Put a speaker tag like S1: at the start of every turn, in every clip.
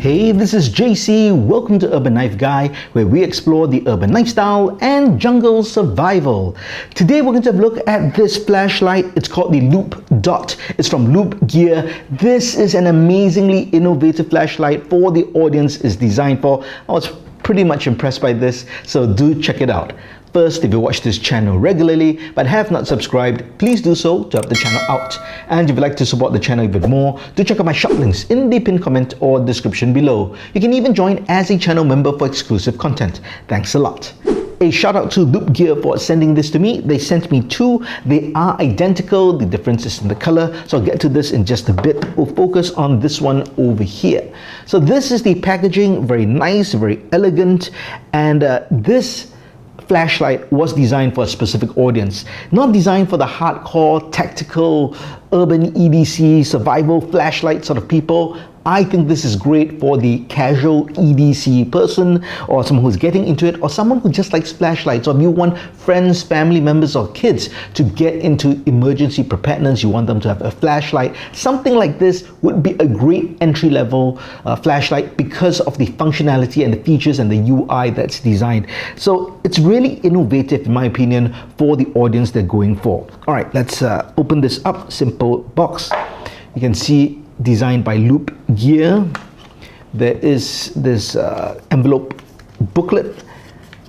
S1: Hey, this is JC. Welcome to Urban Life Guy, where we explore the urban lifestyle and jungle survival. Today we're going to have a look at this flashlight. It's called the Loop Dot. It's from Loop Gear. This is an amazingly innovative flashlight for the audience it's designed for. I was pretty much impressed by this, so do check it out. First, if you watch this channel regularly but have not subscribed, please do so to help the channel out. And if you'd like to support the channel even more, do check out my shop links in the pinned comment or description below. You can even join as a channel member for exclusive content. Thanks a lot. A shout out to Loop Gear for sending this to me. They sent me two. They are identical. The difference is in the color. So I'll get to this in just a bit. We'll focus on this one over here. So this is the packaging. Very nice, very elegant. And this flashlight was designed for a specific audience, not designed for the hardcore, tactical, urban EDC, survival flashlight sort of people. I think this is great for the casual EDC person, or someone who's getting into it, or someone who just likes flashlights, or if you want friends, family members, or kids to get into emergency preparedness, you want them to have a flashlight. Something like this would be a great entry-level flashlight because of the functionality and the features and the UI that's designed. So it's really innovative, in my opinion, for the audience they're going for. All right, let's open this up. Simple box. You can see designed by Loop Gear. There is this envelope booklet.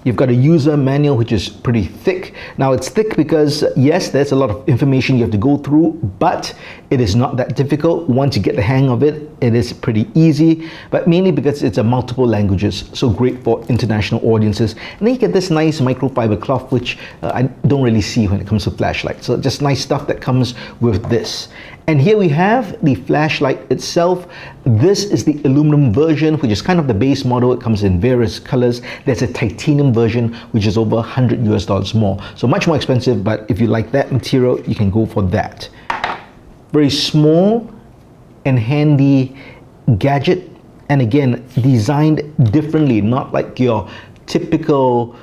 S1: You've got a user manual which is pretty thick. Now it's thick because yes, there's a lot of information you have to go through, but it is not that difficult. Once you get the hang of it, it is pretty easy, but mainly because it's a multiple languages, so great for international audiences. And then you get this nice microfiber cloth, which I don't really see when it comes to flashlights. So just nice stuff that comes with this. And here we have the flashlight itself. This is the aluminum version, which is kind of the base model. It comes in various colors. There's a titanium version, which is over $100 more. So much more expensive, but if you like that material, you can go for that. Very small and handy gadget. And again, designed differently, not like your typical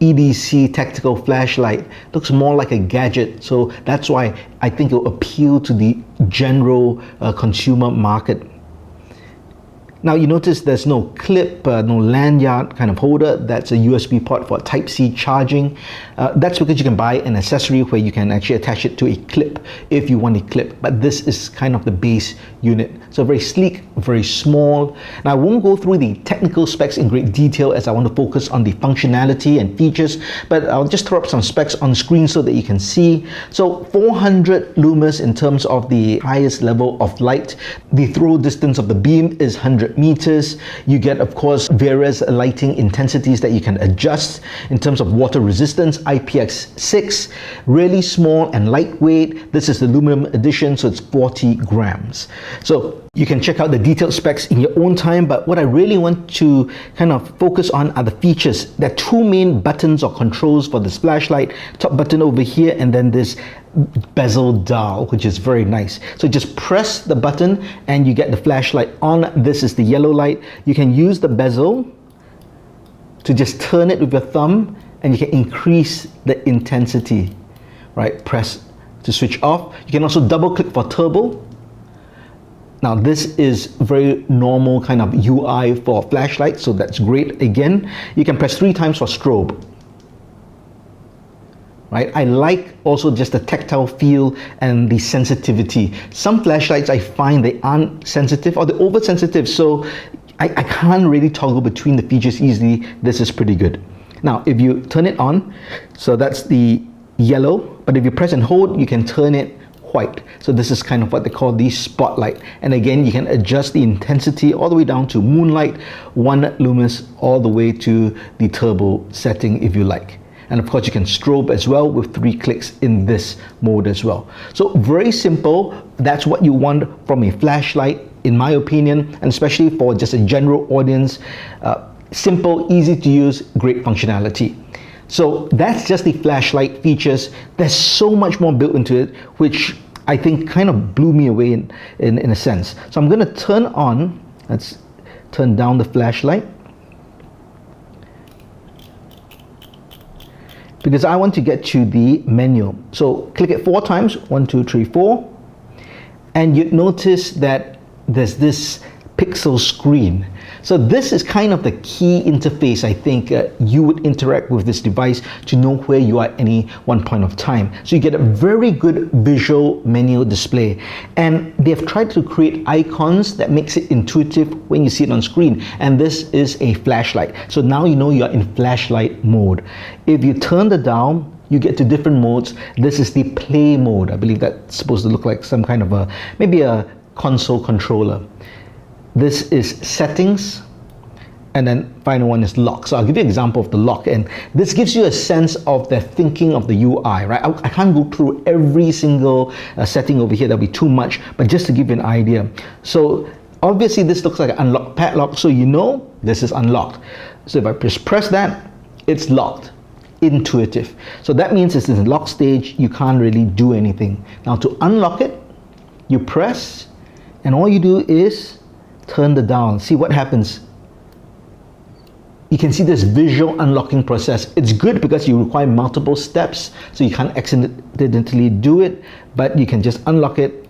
S1: EDC tactical flashlight. Looks more like a gadget, so that's why I think it will appeal to the general consumer market. Now you notice there's no clip, no lanyard kind of holder. That's a USB port for Type-C charging. That's because you can buy an accessory where you can actually attach it to a clip if you want a clip. But this is kind of the base unit. So very sleek, very small. Now I won't go through the technical specs in great detail as I want to focus on the functionality and features, but I'll just throw up some specs on screen so that you can see. So 400 lumens in terms of the highest level of light. The throw distance of the beam is 100 meters. You get, of course, various lighting intensities that you can adjust. In terms of water resistance, IPX6, really small and lightweight. This is the aluminum edition, so it's 40 grams. So you can check out the detailed specs in your own time, but what I really want to kind of focus on are the features. There are two main buttons or controls for this flashlight. Top button over here, and then this bezel dial, which is very nice. So just press the button and you get the flashlight on. This is the yellow light. You can use the bezel to just turn it with your thumb and you can increase the intensity, right? Press to switch off. You can also double click for turbo. Now this is very normal kind of UI for flashlight, so that's great. Again, you can press 3 times for strobe. Right? I like also just the tactile feel and the sensitivity. Some flashlights I find they aren't sensitive or they're oversensitive, so I can't really toggle between the features easily. This is pretty good. Now if you turn it on, so that's the yellow, but if you press and hold, you can turn it white. So this is kind of what they call the spotlight. And again, you can adjust the intensity all the way down to moonlight, 1 lumens, all the way to the turbo setting if you like. And of course you can strobe as well with 3 clicks in this mode as well. So very simple. That's what you want from a flashlight, in my opinion, and especially for just a general audience. Simple, easy to use, great functionality. So that's just the flashlight features. There's so much more built into it, which I think kind of blew me away in a sense. So I'm going to turn on, let's turn down the flashlight, because I want to get to the menu. So click it 4 times, 1, 2, 3, 4, and you notice that there's this pixel screen. So this is kind of the key interface I think you would interact with this device to know where you are at any one point of time. So you get a very good visual menu display, and they've tried to create icons that makes it intuitive when you see it on screen, and this is a flashlight. So now you know you're in flashlight mode. If you turn the dial, you get to different modes. This is the play mode. I believe that's supposed to look like some kind of a, maybe a console controller. This is settings, and then final one is lock. So I'll give you an example of the lock, and this gives you a sense of the thinking of the UI, right? I can't go through every single setting over here, that'll be too much, but just to give you an idea. So obviously this looks like an unlock padlock, so you know this is unlocked. So if I just press that, it's locked. Intuitive. So that means it's in the lock stage, you can't really do anything. Now to unlock it, you press, and all you do is turn the dial. See what happens. You can see this visual unlocking process. It's good because you require multiple steps, so you can't accidentally do it, but you can just unlock it,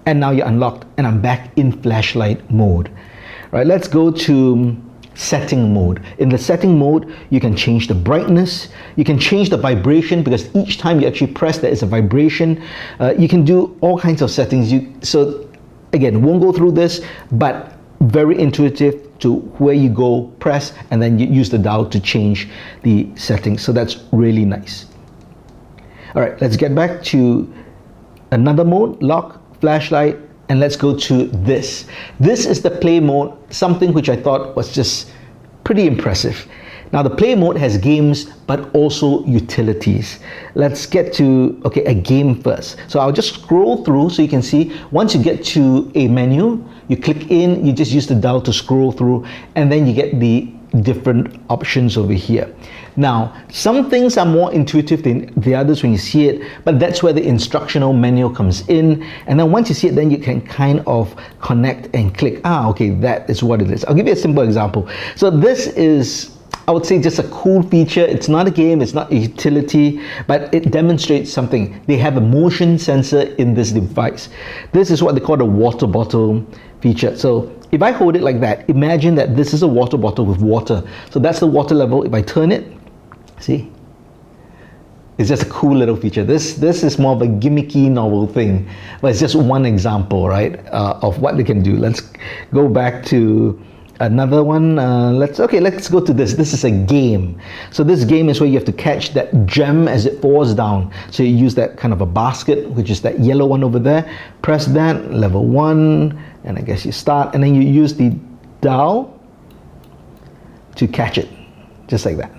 S1: and now you're unlocked, and I'm back in flashlight mode. All right, let's go to setting mode. In the setting mode, you can change the brightness, you can change the vibration, because each time you actually press there is a vibration. You can do all kinds of settings. So again, won't go through this, but very intuitive to where you go, press, and then you use the dial to change the settings. So that's really nice. All right, let's get back to another mode, lock, flashlight, and let's go to this. This is the play mode, something which I thought was just pretty impressive. Now the play mode has games, but also utilities. Let's get to, okay, a game first. So I'll just scroll through so you can see, once you get to a menu, you click in, you just use the dial to scroll through, and then you get the different options over here. Now, some things are more intuitive than the others when you see it, but that's where the instructional menu comes in. And then once you see it, then you can kind of connect and click. Okay, that is what it is. I'll give you a simple example. So this is, I would say, just a cool feature. It's not a game, it's not a utility, but it demonstrates something. They have a motion sensor in this device. This is what they call the water bottle feature. So if I hold it like that, imagine that this is a water bottle with water. So that's the water level. If I turn it, see? It's just a cool little feature. This is more of a gimmicky novel thing, but it's just one example, right, of what they can do. Let's go back to another one. Let's go to this. This is a game. So this game is where you have to catch that gem as it falls down. So you use that kind of a basket, which is that yellow one over there. Press that, level 1, and I guess you start, and then you use the dial to catch it, just like that.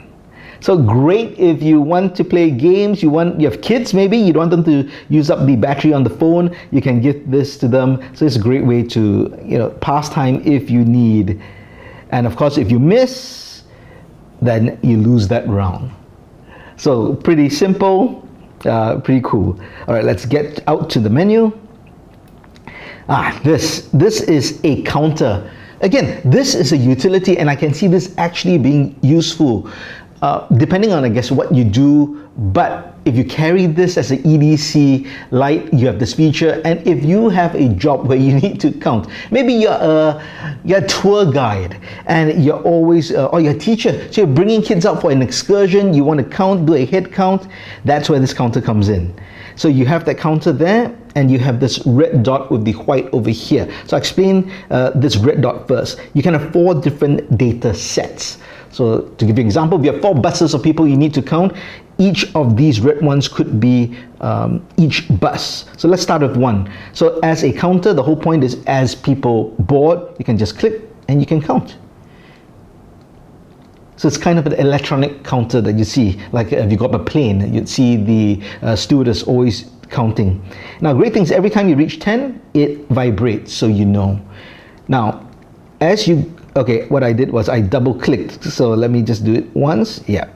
S1: So great if you want to play games, you have kids maybe, you don't want them to use up the battery on the phone, you can give this to them. So it's a great way to, pass time if you need. And of course, if you miss, then you lose that round. So pretty simple, pretty cool. All right, let's get out to the menu. This is a counter. Again, this is a utility, and I can see this actually being useful. Depending on, I guess, what you do, but if you carry this as an EDC light, you have this feature. And if you have a job where you need to count, maybe you're a tour guide and you're always, or you're a teacher, so you're bringing kids out for an excursion, you want to count, do a head count, that's where this counter comes in. So you have that counter there, and you have this red dot with the white over here. So I'll explain this red dot first. You can have 4 different data sets. So to give you an example, if you have 4 buses of people you need to count, each of these red ones could be each bus. So let's start with 1. So as a counter, the whole point is as people board, you can just click and you can count. So it's kind of an electronic counter that you see, like if you got a plane, you'd see the stewardess always counting. Now, great thing is every time you reach 10, it vibrates, so you know. Now, what I did was I double clicked. So let me just do it once. Yeah,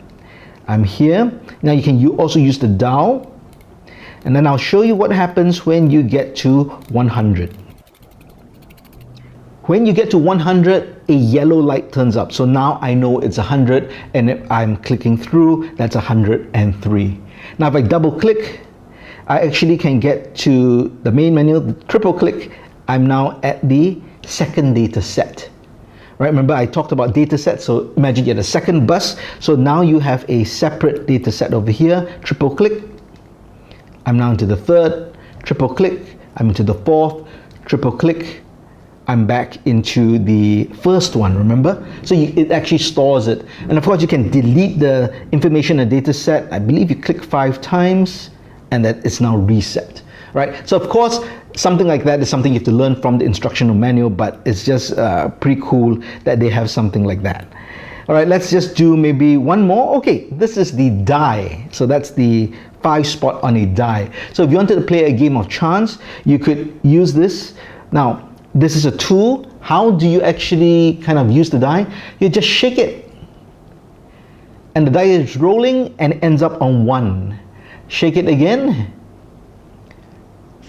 S1: I'm here. Now you can also use the dial, and then I'll show you what happens when you get to 100. When you get to 100, a yellow light turns up. So now I know it's 100, and if I'm clicking through, that's 103. Now if I double click, I actually can get to the main menu, triple click, I'm now at the second data set. Right, remember I talked about data sets, so imagine you had a second bus, so now you have a separate data set over here. Triple click, I'm now into the third. Triple click, I'm into the fourth. Triple click, I'm back into the first one, remember? So it actually stores it. And of course you can delete the information in the data set. I believe you click 5 times and that it's now reset. Right? So of course, something like that is something you have to learn from the instructional manual, but it's just pretty cool that they have something like that. All right, let's just do maybe one more. Okay, this is the die. So that's the 5 spot on a die. So if you wanted to play a game of chance, you could use this. Now, this is a tool. How do you actually kind of use the die? You just shake it. And the die is rolling and ends up on 1. Shake it again.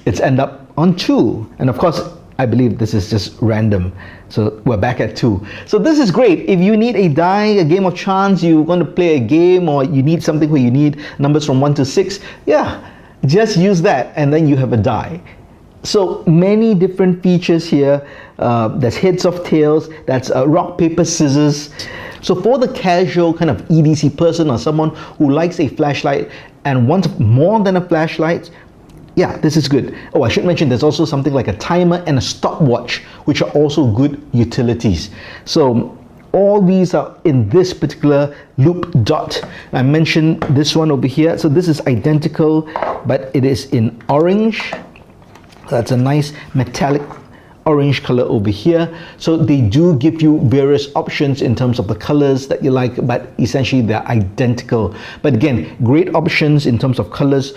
S1: It's end up on 2, and of course I believe this is just random, so we're back at 2. So this is great if you need a die, a game of chance, you want to play a game, or you need something where you need numbers from 1 to 6. Yeah, just use that and then you have a die. So many different features here. There's heads of tails, that's rock paper scissors. So for the casual kind of EDC person or someone who likes a flashlight and wants more than a flashlight, yeah, this is good. Oh, I should mention there's also something like a timer and a stopwatch, which are also good utilities. So all these are in this particular loop dot. I mentioned this one over here. So this is identical, but it is in orange. That's a nice metallic orange color over here. So they do give you various options in terms of the colors that you like, but essentially they're identical. But again, great options in terms of colors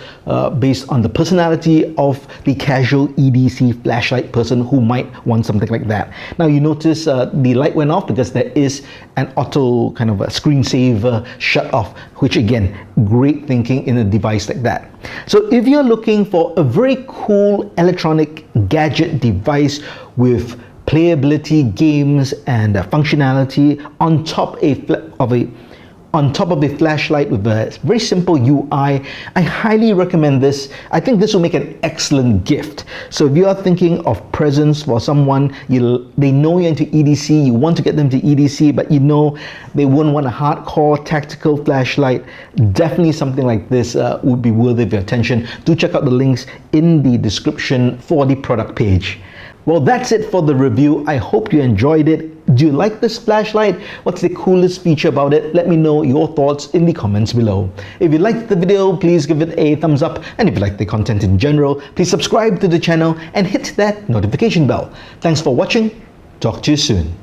S1: based on the personality of the casual EDC flashlight person who might want something like that. Now you notice the light went off because there is an auto kind of a screensaver shut off, which again, great thinking in a device like that. So if you're looking for a very cool electronic gadget device with playability, games, and functionality on top of a flashlight with a very simple UI, I highly recommend this. I think this will make an excellent gift. So if you are thinking of presents for someone, they know you're into EDC, you want to get them to EDC, but you know they wouldn't want a hardcore tactical flashlight, definitely something like this would be worthy of your attention. Do check out the links in the description for the product page. Well, that's it for the review. I hope you enjoyed it. Do you like this flashlight? What's the coolest feature about it? Let me know your thoughts in the comments below. If you liked the video, please give it a thumbs up. And if you like the content in general, please subscribe to the channel and hit that notification bell. Thanks for watching. Talk to you soon.